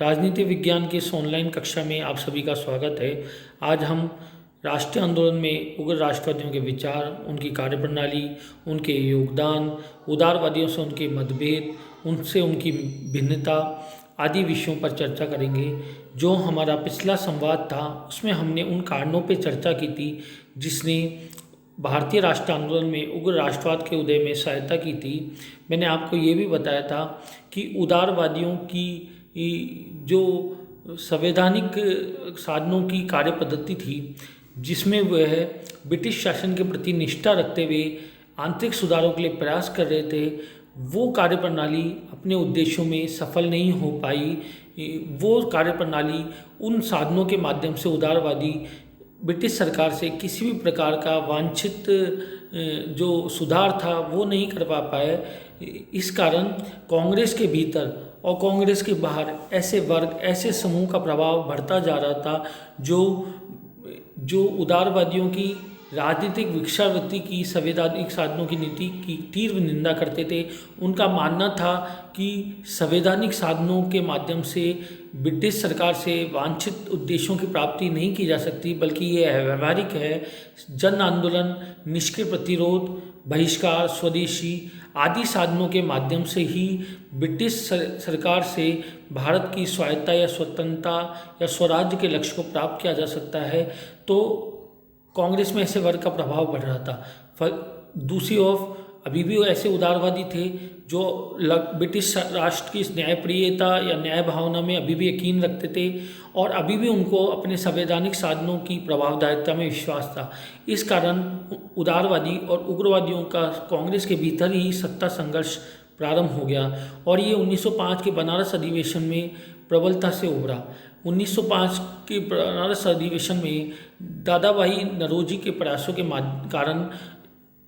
राजनीति विज्ञान की इस ऑनलाइन कक्षा में आप सभी का स्वागत है। आज हम राष्ट्रीय आंदोलन में उग्र राष्ट्रवादियों के विचार, उनकी कार्यप्रणाली, उनके योगदान, उदारवादियों से उनके मतभेद, उनसे उनकी भिन्नता आदि विषयों पर चर्चा करेंगे। जो हमारा पिछला संवाद था उसमें हमने उन कारणों पर चर्चा की थी जिसने भारतीय राष्ट्रीय आंदोलन में उग्र राष्ट्रवाद के उदय में सहायता की थी। मैंने आपको ये भी बताया था कि उदारवादियों की जो संवैधानिक साधनों की कार्य पद्धति थी, जिसमें वह ब्रिटिश शासन के प्रति निष्ठा रखते हुए आंतरिक सुधारों के लिए प्रयास कर रहे थे, वो कार्यप्रणाली अपने उद्देश्यों में सफल नहीं हो पाई। वो कार्यप्रणाली उन साधनों के माध्यम से उदारवादी ब्रिटिश सरकार से किसी भी प्रकार का वांछित जो सुधार था वो नहीं करवा पाए। इस कारण कांग्रेस के भीतर और कांग्रेस के बाहर ऐसे वर्ग, ऐसे समूह का प्रभाव बढ़ता जा रहा था जो उदारवादियों की राजनीतिक भिक्षावृत्ति की संवैधानिक साधनों की नीति की तीव्र निंदा करते थे। उनका मानना था कि संवैधानिक साधनों के माध्यम से ब्रिटिश सरकार से वांछित उद्देश्यों की प्राप्ति नहीं की जा सकती, बल्कि ये व्यवहारिक है। जन आंदोलन, निष्क्रिय प्रतिरोध, बहिष्कार, स्वदेशी आदि साधनों के माध्यम से ही ब्रिटिश सरकार से भारत की स्वायत्तता या स्वतंत्रता या स्वराज्य के लक्ष्य को प्राप्त किया जा सकता है। तो कांग्रेस में ऐसे वर्ग का प्रभाव बढ़ रहा था। दूसरी ओर अभी भी ऐसे उदारवादी थे जो ब्रिटिश राष्ट्र की न्यायप्रियता या न्याय भावना में अभी भी यकीन रखते थे और अभी भी उनको अपने संवैधानिक साधनों की प्रभावदायिता में विश्वास था। इस कारण उदारवादी और उग्रवादियों का कांग्रेस के भीतर ही सत्ता संघर्ष प्रारंभ हो गया और ये 1905 के बनारस अधिवेशन में प्रबलता से उभरा। 1905 के बनारस अधिवेशन में दादा भाई नौरोजी के प्रयासों के कारण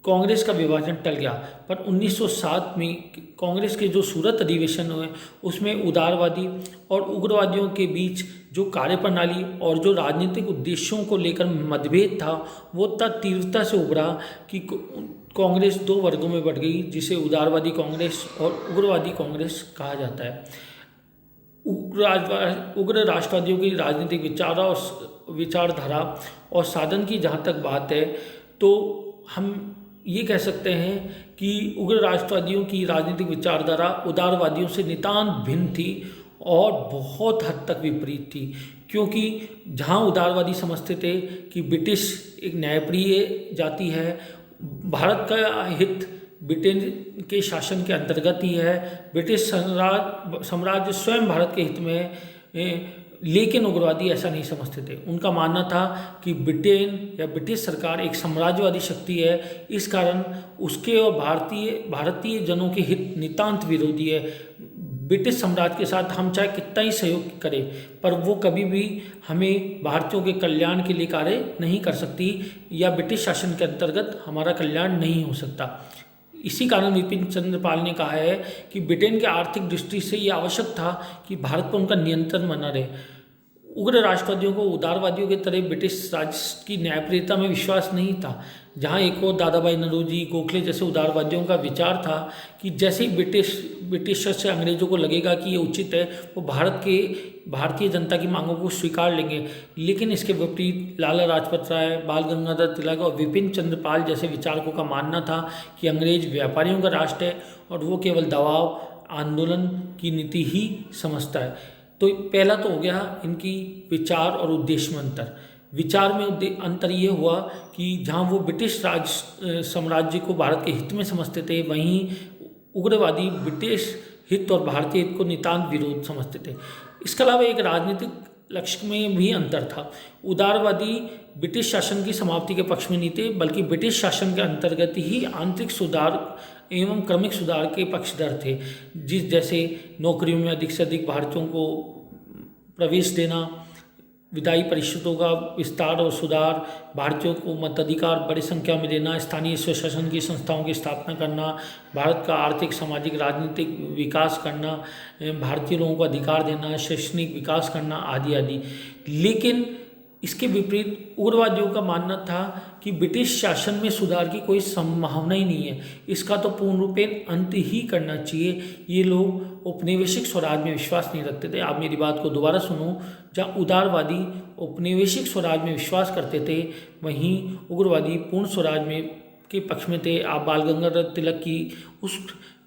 कांग्रेस का विभाजन टल गया, पर 1907 में कांग्रेस के जो सूरत अधिवेशन हुए उसमें उदारवादी और उग्रवादियों के बीच जो कार्यप्रणाली और जो राजनीतिक उद्देश्यों को लेकर मतभेद था वो इतना तीव्रता से उभरा कि कांग्रेस दो वर्गों में बढ़ गई, जिसे उदारवादी कांग्रेस और उग्रवादी कांग्रेस कहा जाता है। उग्र राष्ट्रवादियों की राजनीतिक विचारधारा और साधन की जहाँ तक बात है तो हम ये कह सकते हैं कि उग्र राष्ट्रवादियों की राजनीतिक विचारधारा उदारवादियों से नितांत भिन्न थी और बहुत हद तक विपरीत थी, क्योंकि जहाँ उदारवादी समझते थे कि ब्रिटिश एक न्यायप्रिय जाति है, भारत का हित ब्रिटेन के शासन के अंतर्गत ही है, ब्रिटिश साम्राज्य स्वयं भारत के हित में है, लेकिन उग्रवादी ऐसा नहीं समझते थे। उनका मानना था कि ब्रिटेन या ब्रिटिश सरकार एक साम्राज्यवादी शक्ति है, इस कारण उसके और भारतीय जनों के हित नितांत विरोधी है। ब्रिटिश साम्राज्य के साथ हम चाहे कितना ही सहयोग करें, पर वो कभी भी हमें भारतीयों के कल्याण के लिए कार्य नहीं कर सकती या ब्रिटिश शासन के अंतर्गत हमारा कल्याण नहीं हो सकता। इसी कारण विपिन चंद्र पाल ने कहा है कि ब्रिटेन के आर्थिक दृष्टि से ये आवश्यक था कि भारत पर उनका नियंत्रण बना रहे। उग्र राष्ट्रवादियों को उदारवादियों की तरह ब्रिटिश राज की न्यायप्रियता में विश्वास नहीं था। जहाँ एक और दादा भाई नौरोजी, गोखले जैसे उदारवादियों का विचार था कि जैसे ही ब्रिटिश से अंग्रेजों को लगेगा कि ये उचित है, वो भारतीय जनता की मांगों को स्वीकार लेंगे। लेकिन इसके विपरीत लाला लाजपत राय, बाल गंगाधर तिलक और विपिन चंद्र पाल जैसे विचारकों का मानना था कि अंग्रेज व्यापारियों का राष्ट्र है और वो केवल दबाव आंदोलन की नीति ही समझता है। तो पहला तो हो गया इनकी विचार और उद्देश्य में अंतर। विचार में अंतर ये हुआ कि जहाँ वो ब्रिटिश साम्राज्य को भारत के हित में समझते थे, वहीं उग्रवादी ब्रिटिश हित और भारतीय हित को नितांत विरोध समझते थे। इसके अलावा एक राजनीतिक लक्ष्य में भी अंतर था। उदारवादी ब्रिटिश शासन की समाप्ति के पक्ष में नहीं थे, बल्कि ब्रिटिश शासन के अंतर्गत ही आंतरिक सुधार एवं क्रमिक सुधार के पक्षधर थे, जैसे नौकरियों में अधिक से अधिक भारतीयों को प्रवेश देना, विधायी परिषदों का विस्तार और सुधार, भारतीयों को मताधिकार बड़ी संख्या में देना, स्थानीय स्वशासन की संस्थाओं की स्थापना करना, भारत का आर्थिक, सामाजिक, राजनीतिक विकास करना, भारतीय लोगों को अधिकार देना, शैक्षणिक विकास करना आदि आदि। लेकिन इसके विपरीत उग्रवादियों का मानना था कि ब्रिटिश शासन में सुधार की कोई संभावना ही नहीं है, इसका तो पूर्ण रूपेण अंत ही करना चाहिए। ये लोग औपनिवेशिक स्वराज में विश्वास नहीं रखते थे। आप मेरी बात को दोबारा सुनो, जहाँ उदारवादी औपनिवेशिक स्वराज में विश्वास करते थे, वहीं उग्रवादी पूर्ण स्वराज में के पक्ष में थे। आप बाल गंगाधर तिलक की उस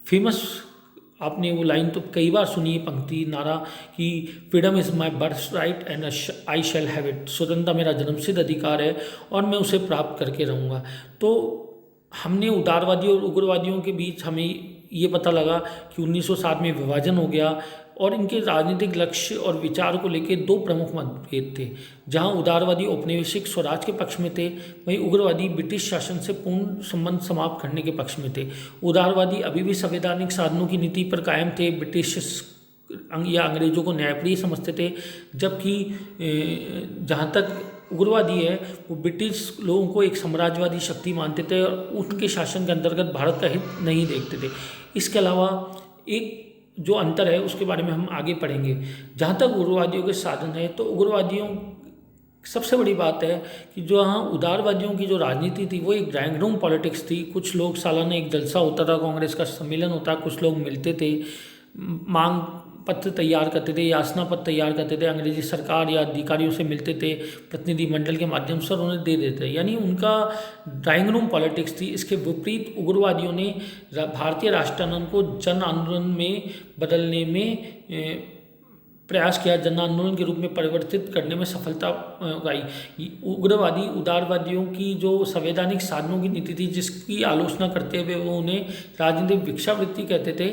फेमस, आपने वो लाइन तो कई बार सुनी है, पंक्ति नारा कि freedom is my birth right and I shall have it, स्वतंत्रता मेरा जन्मसिद्ध अधिकार है और मैं उसे प्राप्त करके रहूँगा। तो हमने उदारवादियों और उग्रवादियों के बीच हमें ये पता लगा कि 1907 में विभाजन हो गया और इनके राजनीतिक लक्ष्य और विचार को लेकर दो प्रमुख मतभेद थे। जहां उदारवादी औपनिवेशिक स्वराज के पक्ष में थे, वहीं उग्रवादी ब्रिटिश शासन से पूर्ण संबंध समाप्त करने के पक्ष में थे। उदारवादी अभी भी संवैधानिक साधनों की नीति पर कायम थे, ब्रिटिश या अंग्रेजों को न्यायप्रिय समझते थे, जबकि जहाँ तक उग्रवादी है वो ब्रिटिश लोगों को एक साम्राज्यवादी शक्ति मानते थे और उनके शासन के अंतर्गत भारत का हित नहीं देखते थे। इसके अलावा एक जो अंतर है उसके बारे में हम आगे पढ़ेंगे। जहाँ तक उग्रवादियों के साधन है, तो उग्रवादियों सबसे बड़ी बात है कि जो यहाँ उदारवादियों की जो राजनीति थी वो एक ड्राइंग रूम पॉलिटिक्स थी। कुछ लोग, सालाना एक जलसा होता था, कांग्रेस का सम्मेलन होता, कुछ लोग मिलते थे, मांग पत्र तैयार करते थे, याचना पत्र तैयार करते थे, अंग्रेजी सरकार या अधिकारियों से मिलते थे, प्रतिनिधि मंडल के माध्यम से उन्हें दे देते, यानी उनका ड्राइंग रूम पॉलिटिक्स थी। इसके विपरीत उग्रवादियों ने भारतीय राष्ट्र आंदोलन को जन आंदोलन में बदलने में प्रयास किया, जन आंदोलन के रूप में परिवर्तित करने में सफलता पाई। उग्रवादी उदारवादियों की जो संवैधानिक साधनों की नीति थी जिसकी आलोचना करते हुए वो उन्हें राजनीतिक भिक्षावृत्ति कहते थे,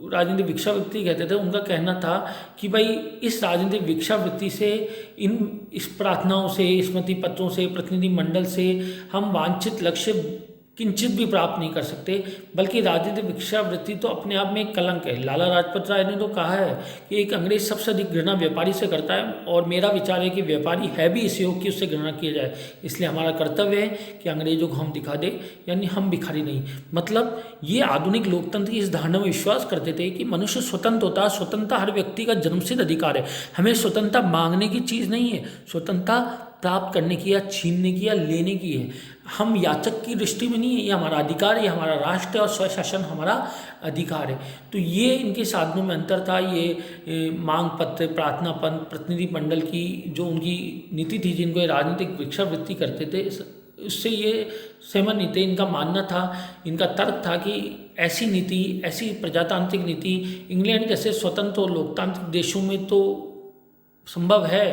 राजनीतिक भिक्षावृत्ति कहते थे। उनका कहना था कि भाई इस राजनीतिक भिक्षावृत्ति से, इस प्रार्थनाओं से, स्मृति पत्रों से, प्रतिनिधि मंडल से हम वांछित लक्ष्य किंचित भी प्राप्त नहीं कर सकते, बल्कि राजनीतिक भिक्षावृत्ति तो अपने आप में एक कलंक है। लाला लाजपत राय ने तो कहा है कि एक अंग्रेज सबसे अधिक घृणा व्यापारी से करता है, और मेरा विचार है कि व्यापारी है भी इस योग की उससे घृणा किया जाए। इसलिए हमारा कर्तव्य है कि अंग्रेजों को हम दिखा दें, यानी हम भिखारी नहीं। मतलब ये आधुनिक लोकतंत्र की इस धारणा में विश्वास करते थे कि मनुष्य स्वतंत्र होता है, स्वतंत्रता हर व्यक्ति का जन्मसिद्ध अधिकार है। हमें स्वतंत्रता मांगने की चीज़ नहीं है, स्वतंत्रता प्राप्त करने की या छीनने की या लेने की है। हम याचक की दृष्टि में नहीं है, ये हमारा अधिकार है, ये हमारा राष्ट्र है और स्वशासन हमारा अधिकार है। तो ये इनके साधनों में अंतर था। ये मांग पत्र, प्रार्थना पत्र, प्रतिनिधि मंडल की जो उनकी नीति थी, जिनको ये राजनीतिक भिक्षावृत्ति करते थे, उससे ये सहमत नहीं थे। इनका मानना था, इनका तर्क था कि ऐसी नीति, ऐसी प्रजातांत्रिक नीति इंग्लैंड जैसे स्वतंत्र और लोकतांत्रिक देशों में तो संभव है,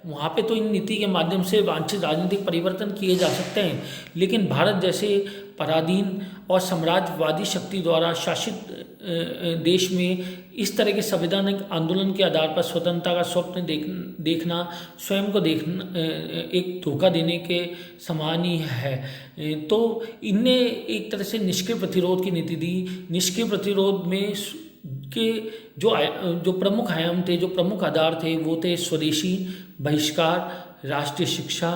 वहाँ पे तो इन नीति के माध्यम से वांछित राजनीतिक परिवर्तन किए जा सकते हैं, लेकिन भारत जैसे पराधीन और साम्राज्यवादी शक्ति द्वारा शासित देश में इस तरह के संवैधानिक आंदोलन के आधार पर स्वतंत्रता का स्वप्न देखना स्वयं को देखना एक धोखा देने के समान ही है। तो इनने एक तरह से निष्क्रिय प्रतिरोध की नीति दी। निष्क्रिय प्रतिरोध में के जो प्रमुख आयाम थे, जो प्रमुख आधार थे, वो थे स्वदेशी, बहिष्कार, राष्ट्रीय शिक्षा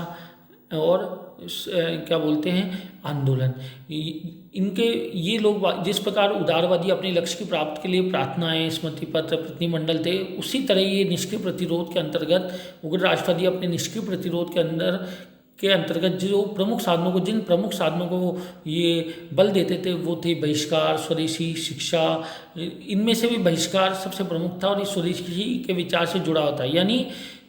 और क्या बोलते हैं आंदोलन। इनके ये लोग जिस प्रकार उदारवादी अपने लक्ष्य की प्राप्ति के लिए प्रार्थनाएं, स्मृति पत्र, प्रतिनिधिमंडल थे, उसी तरह ये निष्क्रिय प्रतिरोध के अंतर्गत उग्र राष्ट्रवादी अपने निष्क्रिय प्रतिरोध के अंतर्गत जो प्रमुख साधनों को, जिन प्रमुख साधनों को ये बल देते थे वो थे बहिष्कार, स्वदेशी, शिक्षा। इनमें से भी बहिष्कार सबसे प्रमुख था और इस स्वदेशी के विचार से जुड़ा होता है, यानी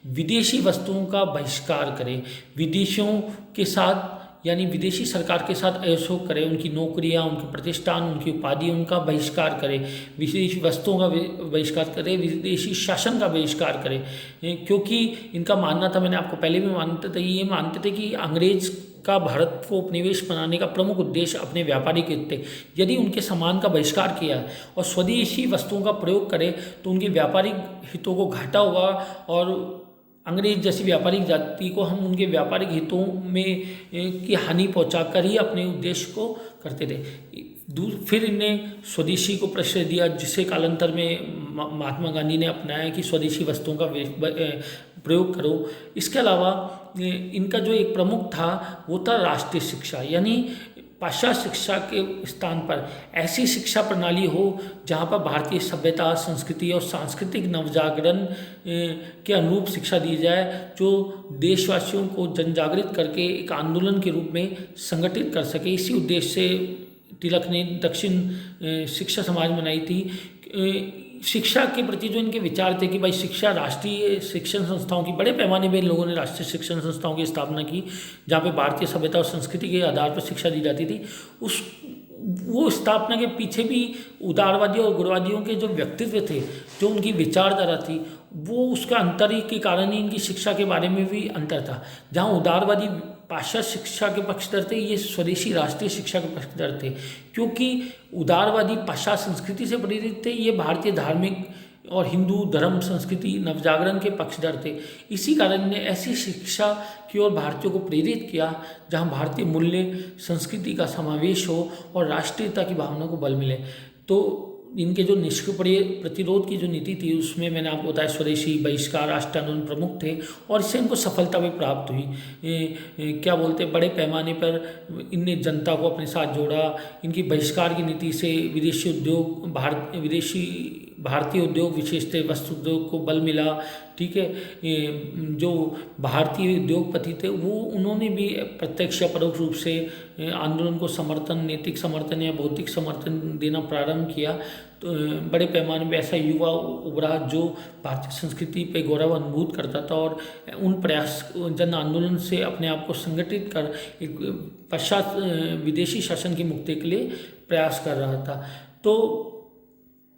विदेशी वस्तुओं का बहिष्कार करें, विदेशियों के साथ यानी विदेशी सरकार के साथ ऐशो करें, उनकी नौकरियां, उनके प्रतिष्ठान, उनकी उपाधि, उनका बहिष्कार करें, विदेशी वस्तुओं का बहिष्कार करें, विदेशी शासन का बहिष्कार करें। क्योंकि इनका मानना था, मैंने आपको पहले भी ये मानते थे कि अंग्रेज का भारत को उपनिवेश बनाने का प्रमुख उद्देश्य अपने व्यापारिक हित थे। यदि उनके सामान का बहिष्कार किया और स्वदेशी वस्तुओं का प्रयोग करें तो उनके व्यापारिक हितों को घाटा होगा और अंग्रेज जैसी व्यापारिक जाति को हम उनके व्यापारिक हितों में की हानि पहुंचाकर ही अपने उद्देश्य को करते थे। फिर इन्हें स्वदेशी को प्रश्रय दिया, जिसे कालांतर में महात्मा गांधी ने अपनाया कि स्वदेशी वस्तुओं का प्रयोग करो। इसके अलावा इनका जो एक प्रमुख था वो था राष्ट्रीय शिक्षा, यानी पाश्चात्य शिक्षा के स्थान पर ऐसी शिक्षा प्रणाली हो जहाँ पर भारतीय सभ्यता, संस्कृति और सांस्कृतिक नवजागरण के अनुरूप शिक्षा दी जाए, जो देशवासियों को जनजागृत करके एक आंदोलन के रूप में संगठित कर सके। इसी उद्देश्य से तिलक ने दक्षिण शिक्षा समाज बनाई थी। शिक्षा के प्रति जो इनके विचार थे कि भाई शिक्षा, राष्ट्रीय शिक्षण संस्थाओं की, बड़े पैमाने पर इन लोगों ने राष्ट्रीय शिक्षण संस्थाओं की स्थापना की जहाँ पे भारतीय सभ्यता और संस्कृति के आधार पर शिक्षा दी जाती थी। वो स्थापना के पीछे भी उदारवादियों और उग्रवादियों के जो व्यक्तित्व थे, जो उनकी विचारधारा थी, वो उसका अंतर ही के कारण ही इनकी शिक्षा के बारे में भी अंतर था। जहाँ उदारवादी पाश्चात्य शिक्षा के पक्षधर थे, ये स्वदेशी राष्ट्रीय शिक्षा के पक्षधर थे, क्योंकि उदारवादी पाश्चात्य संस्कृति से प्रेरित थे, ये भारतीय धार्मिक और हिंदू धर्म संस्कृति नवजागरण के पक्षधर थे। इसी कारण ने ऐसी शिक्षा की ओर भारतीयों को प्रेरित किया जहां भारतीय मूल्य, संस्कृति का समावेश हो और राष्ट्रीयता की भावना को बल मिले। तो इनके जो निष्क्रिय प्रतिरोध की जो नीति थी, उसमें मैंने आपको बताया स्वदेशी, बहिष्कार, राष्ट्र आंदोलन प्रमुख थे और इससे इनको सफलता भी प्राप्त हुई। क्या बोलते, बड़े पैमाने पर इनने जनता को अपने साथ जोड़ा। इनकी बहिष्कार की नीति से विदेशी उद्योग, भारतीय उद्योग, विशेषतः वस्त्र उद्योग को बल मिला। ठीक है, जो भारतीय उद्योगपति थे वो उन्होंने भी प्रत्यक्ष या परोक्ष रूप से आंदोलन को समर्थन, नैतिक समर्थन या भौतिक समर्थन देना प्रारंभ किया। तो बड़े पैमाने पर ऐसा युवा उभरा जो भारतीय संस्कृति पे गौरव अनुभूत करता था और उन प्रयास जन आंदोलन से अपने आप को संगठित कर एक पश्चात विदेशी शासन की मुक्ति के लिए प्रयास कर रहा था। तो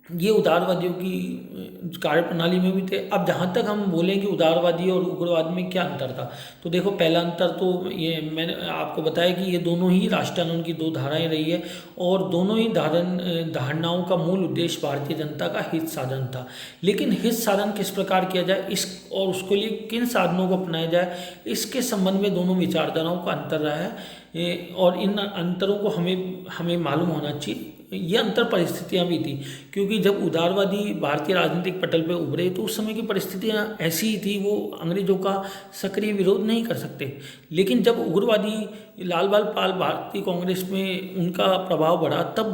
ये उदारवादियों की कार्यप्रणाली में भी थे। अब जहाँ तक हम बोलें कि उदारवादी और उग्रवाद में क्या अंतर था, तो देखो पहला अंतर तो ये मैंने आपको बताया कि ये दोनों ही राष्ट्र आंदोलन की दो धाराएं रही है और दोनों ही धारणाओं का मूल उद्देश्य भारतीय जनता का हित साधन था। लेकिन हित साधन किस प्रकार किया जाए इस और उसके लिए किन साधनों को अपनाया जाए, इसके संबंध में दोनों विचारधाराओं का अंतर रहा है और इन अंतरों को हमें मालूम होना चाहिए। ये अंतर परिस्थितियाँ भी थी, क्योंकि जब उदारवादी भारतीय राजनीतिक पटल पे उभरे तो उस समय की परिस्थितियाँ ऐसी ही थी, वो अंग्रेजों का सक्रिय विरोध नहीं कर सकते। लेकिन जब उग्रवादी लाल बाल पाल भारतीय कांग्रेस में उनका प्रभाव बढ़ा, तब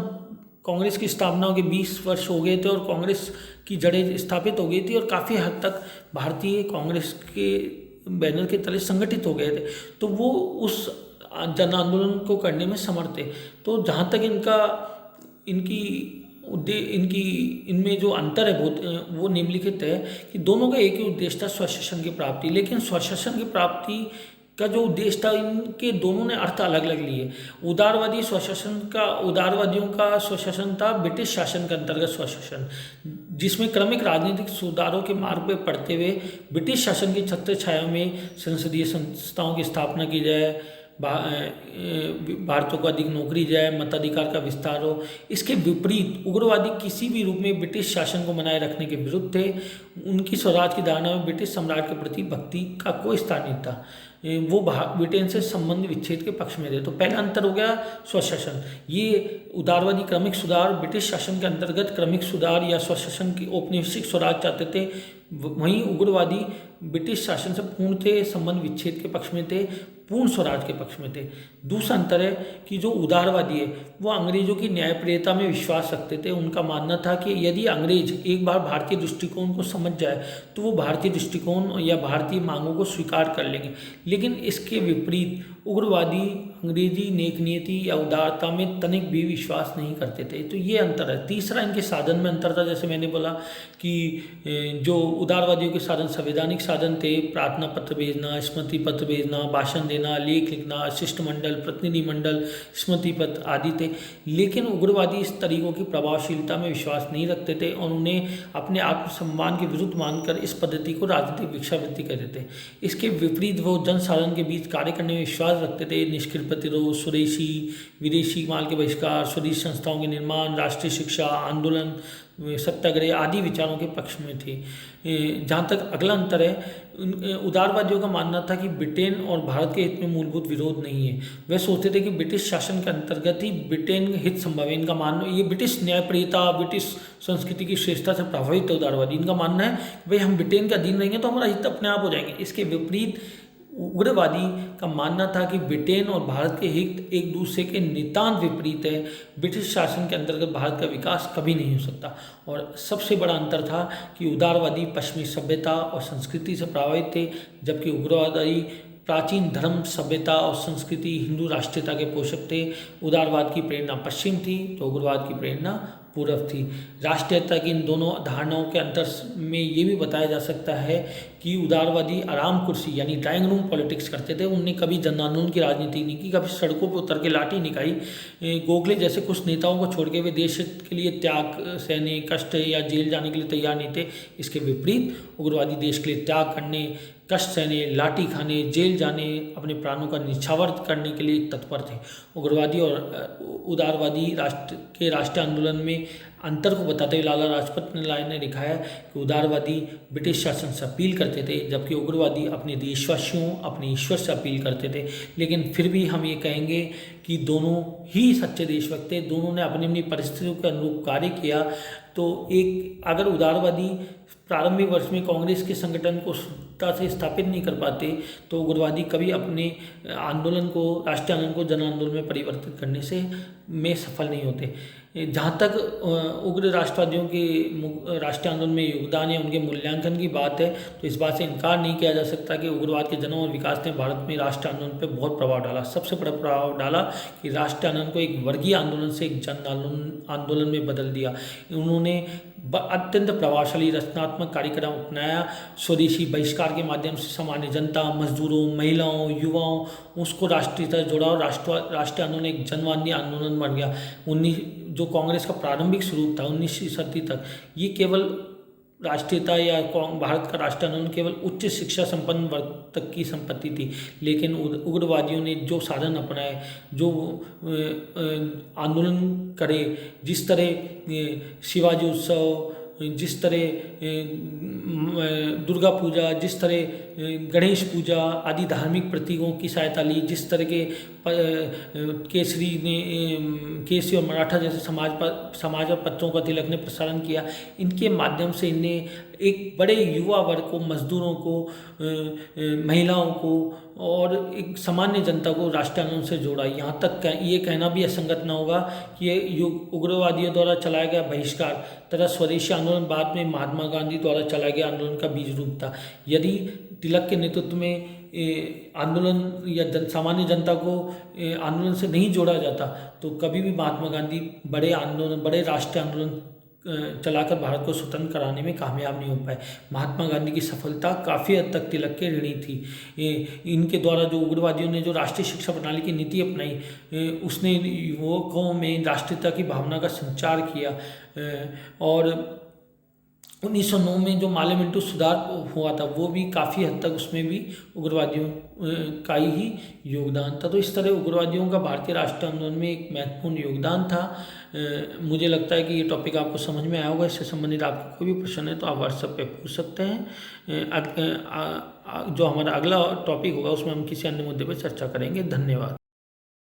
कांग्रेस की स्थापना के 20 वर्ष हो गए थे और कांग्रेस की जड़ें स्थापित हो गई थी और काफ़ी हद तक भारतीय कांग्रेस के बैनर के तले संगठित हो गए थे। तो वो उस जन आंदोलन को करने में समर्थ थे। तो जहाँ तक इनमें जो अंतर है वो निम्नलिखित है कि दोनों का एक ही उद्देश्य था, स्वशासन की प्राप्ति। लेकिन स्वशासन की प्राप्ति का जो उद्देश्य था, इनके दोनों ने अर्थ अलग अलग लिए। उदारवादियों का स्वशासन था ब्रिटिश शासन के अंतर्गत स्वशासन, जिसमें क्रमिक राजनीतिक सुधारों के मार्ग पर पड़ते हुए ब्रिटिश शासन की छत्र छाया में संसदीय संस्थाओं की स्थापना की जाए, भारतीयों को अधिक नौकरी जाए, मताधिकार का विस्तार हो। इसके विपरीत उग्रवादी किसी भी रूप में ब्रिटिश शासन को बनाए रखने के विरुद्ध थे। उनकी स्वराज की धारणा में ब्रिटिश सम्राट के प्रति भक्ति का कोई स्थान नहीं था। वो ब्रिटेन से संबंध विच्छेद के पक्ष में थे। तो पहला अंतर हो गया स्वशासन। ये उदारवादी क्रमिक सुधार, ब्रिटिश शासन के अंतर्गत क्रमिक सुधार या स्वशासन की औपनिवेशिक स्वराज चाहते थे। वहीं उग्रवादी ब्रिटिश शासन से पूर्णतः संबंध विच्छेद के पक्ष में थे, पूर्ण स्वराज के पक्ष में थे। दूसरा अंतर है कि जो उदारवादी है वो अंग्रेजों की न्यायप्रियता में विश्वास रखते थे। उनका मानना था कि यदि अंग्रेज एक बार भारतीय दृष्टिकोण को समझ जाए तो वो भारतीय दृष्टिकोण या भारतीय मांगों को स्वीकार कर लेंगे। लेकिन इसके विपरीत उग्रवादी अंग्रेजी नेक नीति या उदारता में तनिक भी विश्वास नहीं करते थे। तो ये अंतर है। तीसरा इनके साधन में अंतर था। जैसे मैंने बोला कि जो उदारवादियों के साधन संवैधानिक साधन थे, प्रार्थना पत्र भेजना, स्मृति पत्र भेजना, भाषण देना, लेख लिखना, शिष्टमंडल, प्रतिनिधिमंडल, स्मृति पत्र आदि थे। लेकिन उग्रवादी इस तरीकों की प्रभावशीलता में विश्वास नहीं रखते थे और उन्हें अपने आत्मसम्मान के विरुद्ध मानकर इस पद्धति को राजनीतिक भिक्षावृत्ति कहते थे। इसके विपरीत वो जन साधारण के बीच कार्य करने में विश्वास रखते थे। निष्क्रिय प्रतिरोध, स्वदेशी विदेशी माल के बहिष्कार, स्वदेशी संस्थाओं के निर्माण, राष्ट्रीय शिक्षा आंदोलन, सत्याग्रह आदि विचारों के पक्ष में थे। जहाँ तक अगला अंतर है, उदारवादियों का मानना था कि ब्रिटेन और भारत के हित में मूलभूत विरोध नहीं है। वे सोचते थे कि ब्रिटिश शासन के अंतर्गत ही ब्रिटेन का हित संभव है। इनका मानना, ये ब्रिटिश न्यायप्रियता, ब्रिटिश संस्कृति की श्रेष्ठता से प्रभावित है उदारवादी। इनका मानना है भाई हम ब्रिटेन के अधीन रहेंगे तो हमारा हित अपने आप हो जाएंगे। इसके विपरीत उग्रवादी का मानना था कि ब्रिटेन और भारत के हित एक दूसरे के नितांत विपरीत है। ब्रिटिश शासन के अंतर्गत भारत का विकास कभी नहीं हो सकता। और सबसे बड़ा अंतर था कि उदारवादी पश्चिमी सभ्यता और संस्कृति से प्रभावित थे, जबकि उग्रवादी प्राचीन धर्म, सभ्यता और संस्कृति, हिंदू राष्ट्रीयता के पोषक थे। उदारवाद की प्रेरणा पश्चिम थी तो उग्रवाद की प्रेरणा पूर्व थी। राष्ट्रीयता की इन दोनों धारणाओं के अंतर में ये भी बताया जा सकता है कि उदारवादी आराम कुर्सी यानी ड्राइंग रूम पॉलिटिक्स करते थे। उनने कभी जन आंदोलन की राजनीति नहीं की, कभी सड़कों पर उतर के लाठी नहीं खाई। गोखले जैसे कुछ नेताओं को छोड़ के वे देश के लिए त्याग सहने, कष्ट या जेल जाने के लिए तैयार नहीं थे। इसके विपरीत उग्रवादी देश के लिए त्याग करने, कष्ट सहने, लाठी खाने, जेल जाने, अपने प्राणों का निछावर करने के लिए तत्पर थे। उग्रवादी और उदारवादी राष्ट्रीय आंदोलन में अंतर को बताते हुए लाला लाजपत राय ने दिखाया कि उदारवादी ब्रिटिश शासन से अपील करते थे, जबकि उग्रवादी अपने देशवासियों, अपने ईश्वर से अपील करते थे। लेकिन फिर भी हम ये कहेंगे कि दोनों ही सच्चे देशभक्त थे। दोनों ने अपनी अपनी परिस्थितियों के अनुरूप कार्य किया। तो एक अगर उदारवादी प्रारंभिक वर्ष में कांग्रेस के संगठन को शुद्धता से स्थापित नहीं कर पाते तो उग्रवादी कभी अपने आंदोलन को, राष्ट्रीय आंदोलन को जन आंदोलन में परिवर्तित करने में सफल नहीं होते। जहाँ तक उग्र राष्ट्रवादियों के राष्ट्रीय आंदोलन में योगदान या उनके मूल्यांकन की बात है तो इस बात से इनकार नहीं किया जा सकता कि उग्रवाद के जन्म और विकास ने भारत में राष्ट्रीय आंदोलन पर बहुत प्रभाव डाला। सबसे बड़ा प्रभाव डाला कि राष्ट्रीय आंदोलन को एक वर्गीय आंदोलन से एक जन आंदोलन में बदल दिया। उन्होंने अत्यंत प्रभावशाली रचनात्मक कार्यक्रम अपनाया। स्वदेशी बहिष्कार के माध्यम से सामान्य जनता, मजदूरों, महिलाओं, युवाओं उसको राष्ट्रीयता जोड़ा और राष्ट्रीय आंदोलन एक जनवादी आंदोलन बन गया। जो कांग्रेस का प्रारंभिक स्वरूप था 19वीं सदी तक, ये केवल राष्ट्रीयता या भारत का राष्ट्रीय आंदोलन केवल उच्च शिक्षा संपन्न वर्ग तक की संपत्ति थी। लेकिन उग्रवादियों ने जो साधन अपनाए, जो आंदोलन करे, जिस तरह शिवाजी उत्सव, जिस तरह दुर्गा पूजा, जिस तरह गणेश पूजा आदि धार्मिक प्रतीकों की सहायता ली, जिस तरह के केसरी और मराठा जैसे समाज और पत्रों का तिलक ने प्रसारण किया, इनके माध्यम से इनने एक बड़े युवा वर्ग को, मजदूरों को, महिलाओं को और एक सामान्य जनता को राष्ट्रीय आंदोलन से जोड़ा। यहाँ तक ये कहना भी असंगत न होगा कि ये उग्रवादियों द्वारा चलाया गया बहिष्कार तथा स्वदेशी आंदोलन बाद में महात्मा गांधी द्वारा चलाया गया आंदोलन का बीज रूप था। यदि तिलक के नेतृत्व में आंदोलन या सामान्य जनता को आंदोलन से नहीं जोड़ा जाता तो कभी भी महात्मा गांधी बड़े राष्ट्रीय आंदोलन चलाकर भारत को स्वतंत्र कराने में कामयाब नहीं हो पाए। महात्मा गांधी की सफलता काफ़ी हद तक तिलक के ऋणी थी। इनके द्वारा जो उग्रवादियों ने जो राष्ट्रीय शिक्षा प्रणाली की नीति अपनाई, उसने युवकों में राष्ट्रीयता की भावना का संचार किया। और 1909 में जो मालेमिंटो सुधार हुआ था वो भी काफ़ी हद तक उसमें भी उग्रवादियों का ही योगदान था। तो इस तरह उग्रवादियों का भारतीय राष्ट्रीय आंदोलन में एक महत्वपूर्ण योगदान था। मुझे लगता है कि ये टॉपिक आपको समझ में आया होगा। इससे संबंधित आपको कोई भी प्रश्न है तो आप व्हाट्सएप पे पूछ सकते हैं। जो हमारा अगला टॉपिक होगा उसमें हम किसी अन्य मुद्दे पर चर्चा करेंगे। धन्यवाद।